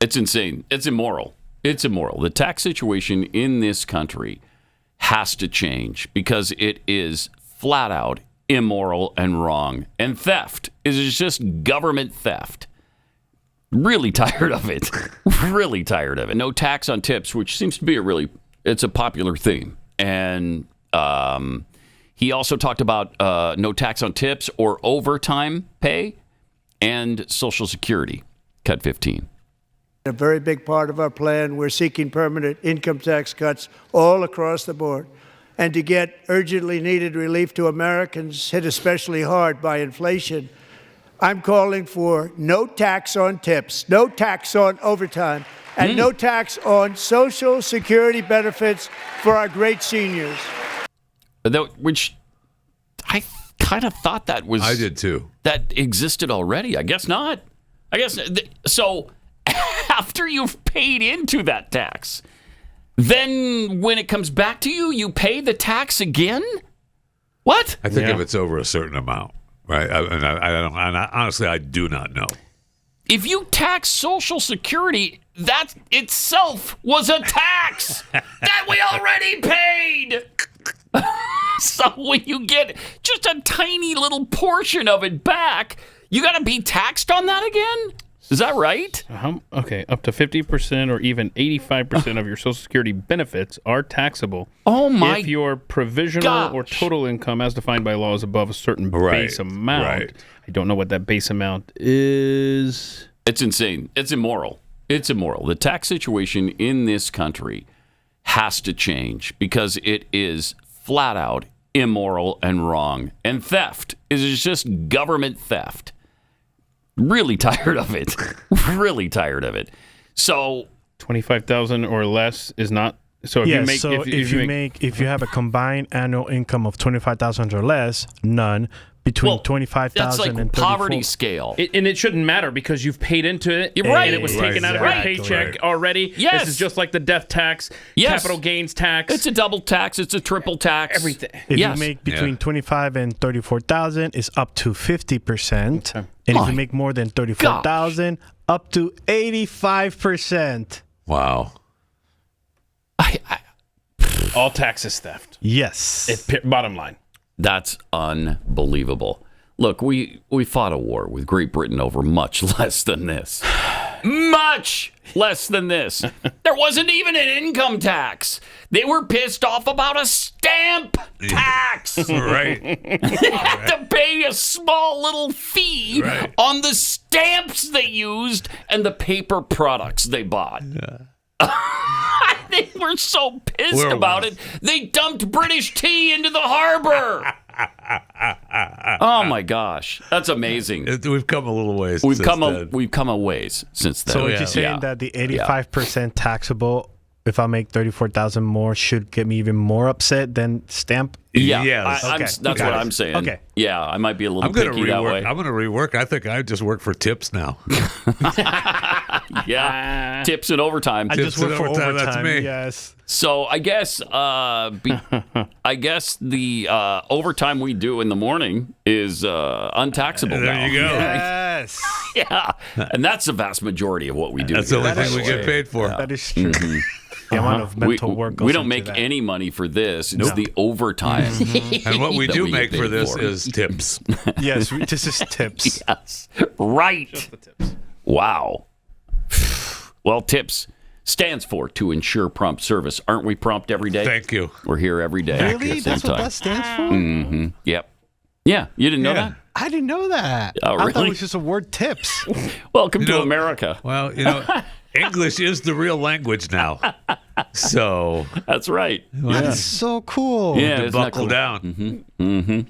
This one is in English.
It's insane. It's immoral. It's immoral. The tax situation in this country has to change because it is flat out immoral and wrong. And theft is just government theft. Really tired of it. Really tired of it. No tax on tips, which seems to be it's a popular theme. And he also talked about no tax on tips or overtime pay and Social Security. Cut 15. A very big part of our plan, we're seeking permanent income tax cuts all across the board. And to get urgently needed relief to Americans hit especially hard by inflation, I'm calling for no tax on tips, no tax on overtime, and no tax on Social Security benefits for our great seniors. Which I kind of thought that was... I did too. That existed already. I guess not. So after you've paid into that tax, then when it comes back to you, you pay the tax again? What? I think if it's over a certain amount, right? Honestly, I do not know. If you tax Social Security, that itself was a tax that we already paid. So when you get just a tiny little portion of it back, you got to be taxed on that again? Is that right? Okay, up to 50% or even 85% of your Social Security benefits are taxable. Oh my! If your provisional or total income, as defined by law, is above a certain base amount. Right. I don't know what that base amount is. It's insane. It's immoral. It's immoral. The tax situation in this country has to change because it is flat out immoral and wrong. And theft is just government theft. Really tired of it. Really tired of it. So $25,000 or less is not. So if you have a combined annual income of $25,000 or less, none. Between 25,000 that's like and poverty scale. And it shouldn't matter because you've paid into it. You're right. And it was taken out of your paycheck already. Yes. This is just like the death tax, capital gains tax. It's a double tax. It's a triple tax. Everything. If you make between 25 and 34,000, it's up to 50%. And if you make more than 34,000, up to 85%. Wow. All taxes theft. Yes. Bottom line. That's unbelievable. Look, we fought a war with Great Britain over much less than this. Much less than this. There wasn't even an income tax. They were pissed off about a stamp tax. Right. They had to pay a small little fee on the stamps they used and the paper products they bought. They were so pissed about it, they dumped British tea into the harbor. Oh my gosh, that's amazing. We've come a little ways. We've come a ways since then. So you're saying that the 85% taxable, if I make 34,000 more, should get me even more upset than stamp? Yeah, yes. That's what I'm saying. Okay. Yeah, I might be a little picky that way. I'm going to rework. I think I just work for tips now. Yeah, tips and overtime. I just work for overtime. That's me. Yes. So I guess the overtime we do in the morning is untaxable now. There you go. Yes. Yeah, and that's the vast majority of what we do. That's the only thing we get paid for. That is true. The amount of mental work goes we don't into make that. any money for this. It's the overtime. And what we that do we make get for paid this for. is tips. Yes, this is tips. Yes, right. Just the tips. Wow. Well, TIPS stands for to ensure prompt service. Aren't we prompt every day? Thank you. We're here every day. Really? That's what that stands for? Mm-hmm. Yep. Yeah, you didn't know that? I didn't know that. Oh, I thought it really? was just a word tips. Welcome to America. Well, English is the real language now. So that's right. That's so cool. Yeah, isn't that buckle cool? down. Mm-hmm. Mm-hmm.